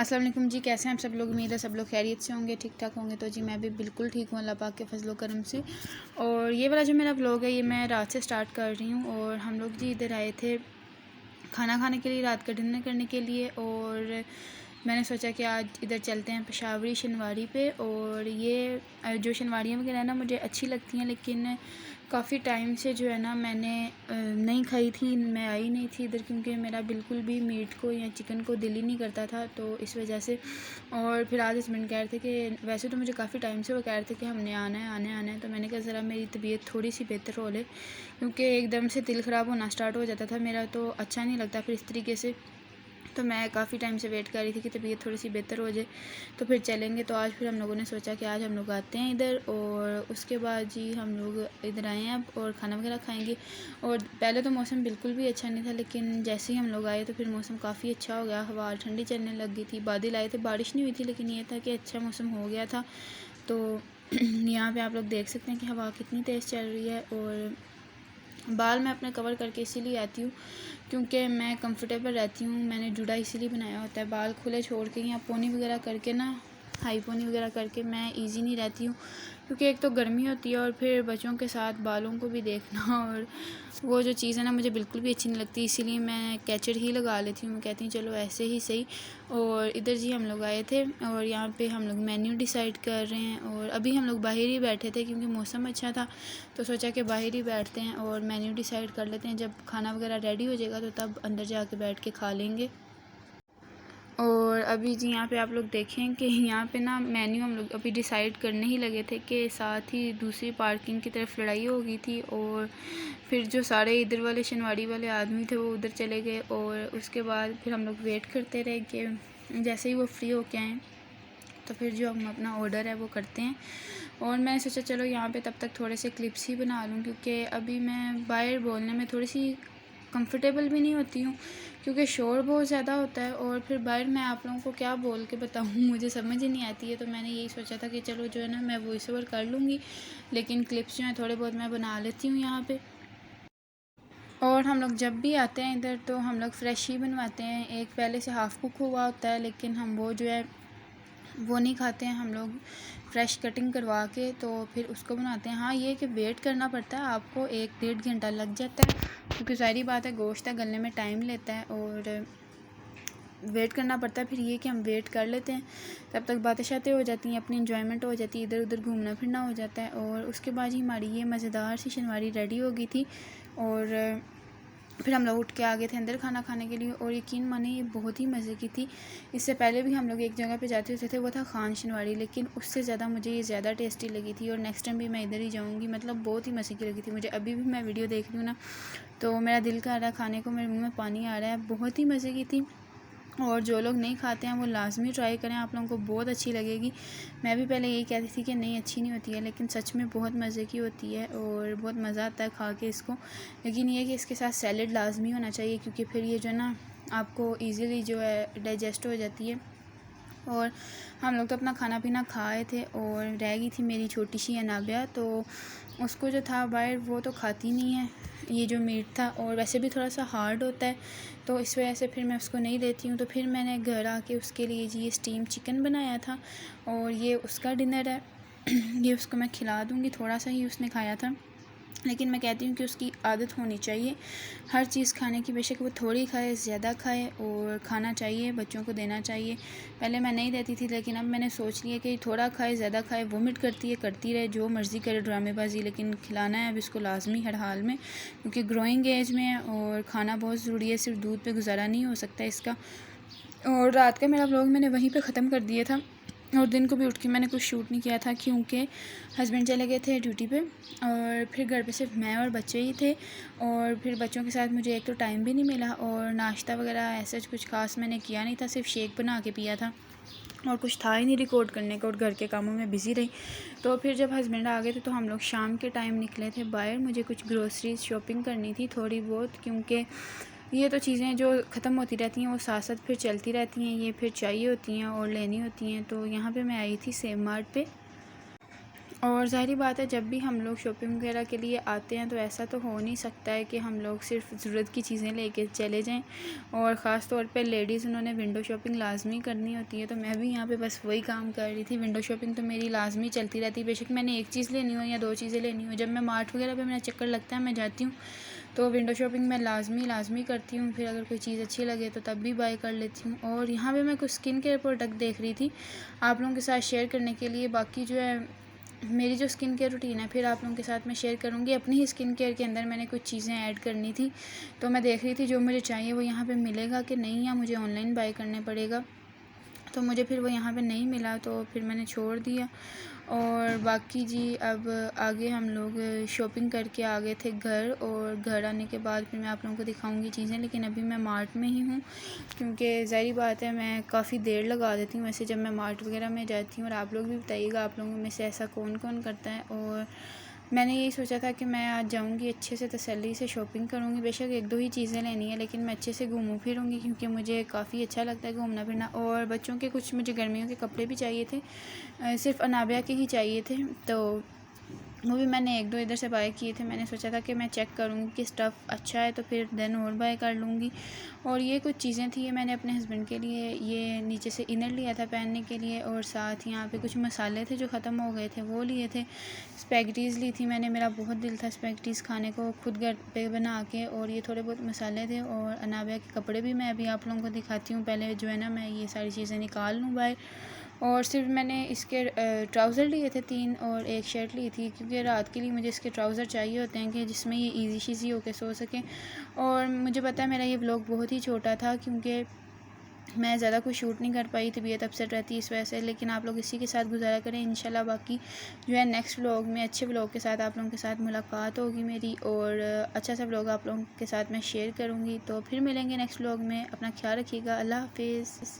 अस्सलाम वालेकुम जी, कैसे हैं आप सब लोग। उम्मीद है सब लोग खैरियत से होंगे, ठीक ठाक होंगे। तो जी मैं भी बिल्कुल ठीक हूँ अल्लाह पाक के फजलो करम से। और ये वाला जो मेरा व्लॉग है ये मैं रात से स्टार्ट कर रही हूँ। और हम लोग जी इधर आए थे खाना खाने के लिए, रात का डिनर करने के लिए। और मैंने सोचा कि आज इधर चलते हैं पेशावरी शनवारी पे। और ये जो शनवारियाँ वगैरह ना मुझे अच्छी लगती हैं, लेकिन काफ़ी टाइम से जो है ना मैंने नहीं खाई थी। मैं आई नहीं थी इधर क्योंकि मेरा बिल्कुल भी मीट को या चिकन को दिल ही नहीं करता था, तो इस वजह से। और फिर आज हस्बैंड कह रहे थे कि वैसे तो मुझे काफ़ी टाइम से वो कह रहे थे कि हमने आना है आना है आना है। तो मैंने कहा ज़रा मेरी तबीयत थोड़ी सी बेहतर हो ले, क्योंकि एकदम से दिल ख़राब होना स्टार्ट हो जाता था मेरा, तो अच्छा नहीं लगता फिर इस तरीके से। तो मैं काफ़ी टाइम से वेट कर रही थी कि तबीयत थोड़ी सी बेहतर हो जाए तो फिर चलेंगे। तो आज फिर हम लोगों ने सोचा कि आज हम लोग आते हैं इधर। और उसके बाद जी हम लोग इधर आए हैं अब और ख़ाना वगैरह खाएंगे। और पहले तो मौसम बिल्कुल भी अच्छा नहीं था, लेकिन जैसे ही हम लोग आए तो फिर मौसम काफ़ी अच्छा हो गया। हवा ठंडी चलने लग गई थी, बादल आए थे, बारिश नहीं हुई थी, लेकिन ये था कि अच्छा मौसम हो गया था। तो यहाँ पर आप लोग देख सकते हैं कि हवा कितनी तेज़ चल रही है। और बाल मैं अपने कवर करके इसीलिए आती हूँ क्योंकि मैं कंफर्टेबल रहती हूँ। मैंने जुड़ा इसीलिए बनाया होता है, बाल खुले छोड़ के या पोनी वगैरह करके ना, हाई पोनी वगैरह करके मैं इजी नहीं रहती हूँ, क्योंकि एक तो गर्मी होती है और फिर बच्चों के साथ बालों को भी देखना, और वो जो चीज़ है ना मुझे बिल्कुल भी अच्छी नहीं लगती। इसीलिए मैं कैचर ही लगा लेती हूँ, मैं कहती हूँ चलो ऐसे ही सही। और इधर जी हम लोग आए थे और यहाँ पे हम लोग मेन्यू डिसाइड कर रहे हैं। और अभी हम लोग बाहर ही बैठे थे क्योंकि मौसम अच्छा था, तो सोचा कि बाहर ही बैठते हैं और मेन्यू डिसाइड कर लेते हैं। जब खाना वगैरह रेडी हो जाएगा तो तब अंदर जाके बैठ के खा लेंगे। और अभी जी यहाँ पे आप लोग देखें कि यहाँ पे ना मेन्यू हम लोग अभी डिसाइड करने ही लगे थे कि साथ ही दूसरी पार्किंग की तरफ लड़ाई हो गई थी। और फिर जो सारे इधर वाले शनवाड़ी वाले आदमी थे वो उधर चले गए। और उसके बाद फिर हम लोग वेट करते रहे कि जैसे ही वो फ्री होके आएँ तो फिर जो हम अपना ऑर्डर है वो करते हैं। और मैंने सोचा चलो यहाँ पे तब तक थोड़े से क्लिप्स ही बना लूँ, क्योंकि अभी मैं बाहर बोलने में थोड़ी सी कंफर्टेबल भी नहीं होती हूँ, क्योंकि शोर बहुत ज़्यादा होता है। और फिर बाहर मैं आप लोगों को क्या बोल के बताऊँ, मुझे समझ ही नहीं आती है। तो मैंने यही सोचा था कि चलो जो है ना मैं वॉइस ओवर कर लूँगी, लेकिन क्लिप्स जो हैं थोड़े बहुत मैं बना लेती हूँ यहाँ पे। और हम लोग जब भी आते हैं इधर तो हम लोग फ़्रेश ही बनवाते हैं। एक पहले से हाफ़ कुक हुआ होता है, लेकिन हम वो जो है वो नहीं खाते हैं, हम लोग फ़्रेश कटिंग करवा के तो फिर उसको बनाते हैं। हाँ ये कि वेट करना पड़ता है आपको, 1-1.5 घंटा लग जाता है, क्योंकि ज़ाहिर बात है गोश्त है गलने में टाइम लेता है और वेट करना पड़ता है। फिर ये कि हम वेट कर लेते हैं, तब तक बातें शातें हो जाती हैं, अपनी इंजॉयमेंट हो जाती है, इधर उधर घूमना फिरना हो जाता है। और उसके बाद ही हमारी ये मज़ेदार सी शनवारी रेडी हो गई थी। और फिर हम लोग उठ के आ गए थे अंदर खाना खाने के लिए। और यकीन माने ये बहुत ही मज़े की थी। इससे पहले भी हम लोग एक जगह पे जाते होते थे, वो था खान शनवारी, लेकिन उससे ज़्यादा मुझे ये ज़्यादा टेस्टी लगी थी। और नेक्स्ट टाइम भी मैं इधर ही जाऊँगी, मतलब बहुत ही मज़े की लगी थी मुझे। अभी भी मैं वीडियो देख रही हूँ ना तो मेरा दिल कर रहा है खाने को, मेरे मुँह में पानी आ रहा है, बहुत ही मज़े की थी। और जो लोग नहीं खाते हैं वो लाज़मी ट्राई करें, आप लोगों को बहुत अच्छी लगेगी। मैं भी पहले यही कहती थी कि नहीं अच्छी नहीं होती है, लेकिन सच में बहुत मज़े की होती है और बहुत मज़ा आता है खा के इसको। लेकिन ये कि इसके साथ सैलेड लाज़मी होना चाहिए, क्योंकि फिर ये जो है ना आपको ईज़िली जो है डाइजेस्ट हो जाती है। और हम लोग तो अपना खाना पीना खाए थे और रह गई थी मेरी छोटी सी अनाबिया, तो उसको जो था बाहर वो तो खाती नहीं है ये जो मीट था, और वैसे भी थोड़ा सा हार्ड होता है, तो इस वजह से फिर मैं उसको नहीं देती हूँ। तो फिर मैंने घर आके उसके लिए जी ये स्टीम चिकन बनाया था और ये उसका डिनर है। ये उसको मैं खिला दूँगी, थोड़ा सा ही उसने खाया था, लेकिन मैं कहती हूँ कि उसकी आदत होनी चाहिए हर चीज़ खाने की, बेशक वो थोड़ी खाए ज़्यादा खाए, और खाना चाहिए, बच्चों को देना चाहिए। पहले मैं नहीं देती थी, लेकिन अब मैंने सोच लिया कि थोड़ा खाए ज़्यादा खाए, वोमिट करती है करती रहे, जो मर्ज़ी करे ड्रामेबाजी, लेकिन खिलाना है अब इसको लाजमी हर हाल में, क्योंकि ग्रोइंग एज में है और खाना बहुत ज़रूरी है, सिर्फ दूध पर गुजारा नहीं हो सकता इसका। और रात का मेरा व्लॉग मैंने वहीं पर ख़त्म कर दिया था, और दिन को भी उठ के मैंने कुछ शूट नहीं किया था, क्योंकि हस्बैंड चले गए थे ड्यूटी पे और फिर घर पे सिर्फ मैं और बच्चे ही थे। और फिर बच्चों के साथ मुझे एक तो टाइम भी नहीं मिला, और नाश्ता वगैरह ऐसा कुछ खास मैंने किया नहीं था, सिर्फ शेक बना के पिया था, और कुछ था ही नहीं रिकॉर्ड करने का, और घर के कामों में बिज़ी रही। तो फिर जब हस्बैंड आ गए थे तो हम लोग शाम के टाइम निकले थे बाहर, मुझे कुछ ग्रोसरीज शॉपिंग करनी थी थोड़ी बहुत, क्योंकि ये तो चीज़ें जो ख़त्म होती रहती हैं वो साथ साथ फिर चलती रहती हैं, ये फिर चाहिए होती हैं और लेनी होती हैं। तो यहाँ पे मैं आई थी सेम मार्ट पे, और ज़ाहिर बात है जब भी हम लोग शॉपिंग वगैरह के लिए आते हैं तो ऐसा तो हो नहीं सकता है कि हम लोग सिर्फ ज़रूरत की चीज़ें लेके चले जाएं। और ख़ास तौर पे लेडीज़ उन्होंने विंडो शॉपिंग लाजमी करनी होती है, तो मैं भी यहाँ पे बस वही काम कर रही थी। विंडो शॉपिंग तो मेरी लाजमी चलती रहती है, बेशक मैंने एक चीज़ लेनी हो या दो चीज़ें लेनी हो। जब मैं मार्ट वगैरह पर मेरा चक्कर लगता है मैं जाती हूँ तो विंडो शॉपिंग मैं लाजमी करती हूँ। फिर अगर कोई चीज़ अच्छी लगे तो तब भी बाय कर लेती हूँ। और यहाँ पे मैं कुछ स्किन केयर प्रोडक्ट देख रही थी आप लोगों के साथ शेयर करने के लिए। बाकी जो है मेरी जो स्किन केयर रूटीन है फिर आप लोगों के साथ मैं शेयर करूँगी। अपनी ही स्किन केयर के अंदर मैंने कुछ चीज़ें ऐड करनी थी, तो मैं देख रही थी जो मुझे चाहिए वो यहाँ पे मिलेगा कि नहीं, या मुझे ऑनलाइन बाय करने पड़ेगा। तो मुझे फिर वो यहाँ पे नहीं मिला तो फिर मैंने छोड़ दिया। और बाकी जी अब आगे हम लोग शॉपिंग करके आ गए थे घर, और घर आने के बाद फिर मैं आप लोगों को दिखाऊंगी चीज़ें। लेकिन अभी मैं मार्ट में ही हूँ क्योंकि ज़ाहिर बात है मैं काफ़ी देर लगा देती हूँ वैसे जब मैं मार्ट वगैरह में जाती हूँ। और आप लोग भी बताइएगा आप लोगों में से ऐसा कौन कौन करता है। और मैंने यही सोचा था कि मैं आज जाऊंगी अच्छे से तसल्ली से शॉपिंग करूंगी। बेशक एक दो ही चीज़ें लेनी है लेकिन मैं अच्छे से घूमूँ फिरूंगी क्योंकि मुझे काफ़ी अच्छा लगता है घूमना फिरना। और बच्चों के कुछ मुझे गर्मियों के कपड़े भी चाहिए थे, सिर्फ अनाबिया के ही चाहिए थे, तो वो भी मैंने एक दो इधर से बाय किए थे। मैंने सोचा था कि मैं चेक करूँगी कि स्टफ़ अच्छा है तो फिर देन और बाय कर लूँगी। और ये कुछ चीज़ें थी, ये मैंने अपने हस्बैंड के लिए ये नीचे से इनर लिया था पहनने के लिए, और साथ यहाँ पे कुछ मसाले थे जो ख़त्म हो गए थे वो लिए थे। स्पैगेटीज़ ली थी मैंने, मेरा बहुत दिल था स्पैगेटीज़ खाने को खुद घर पे बना के। और ये थोड़े बहुत मसाले थे। और अनाबिया के कपड़े भी मैं अभी आप लोगों को दिखाती हूँ। पहले जो है ना मैं ये सारी चीज़ें निकाल लूँ बाहर। और सिर्फ मैंने इसके ट्राउज़र लिए थे 3 और एक शर्ट ली थी क्योंकि रात के लिए मुझे इसके ट्राउज़र चाहिए होते हैं कि जिसमें ये ईज़ी शीज़ी होके सो सकें। और मुझे पता है मेरा ये व्लॉग बहुत ही छोटा था क्योंकि मैं ज़्यादा कुछ शूट नहीं कर पाई, तबीयत अपसेट रहती है इस वजह से। लेकिन आप लोग इसी के साथ गुजारा करें, इंशाल्लाह बाकी जो है नेक्स्ट व्लॉग में अच्छे व्लॉग के साथ आप लोगों के साथ मुलाकात होगी मेरी, और अच्छा सा व्लॉग आप लोगों के साथ मैं शेयर करूँगी। तो फिर मिलेंगे नेक्स्ट व्लॉग में, अपना ख्याल रखिएगा, अल्लाह हाफिज़।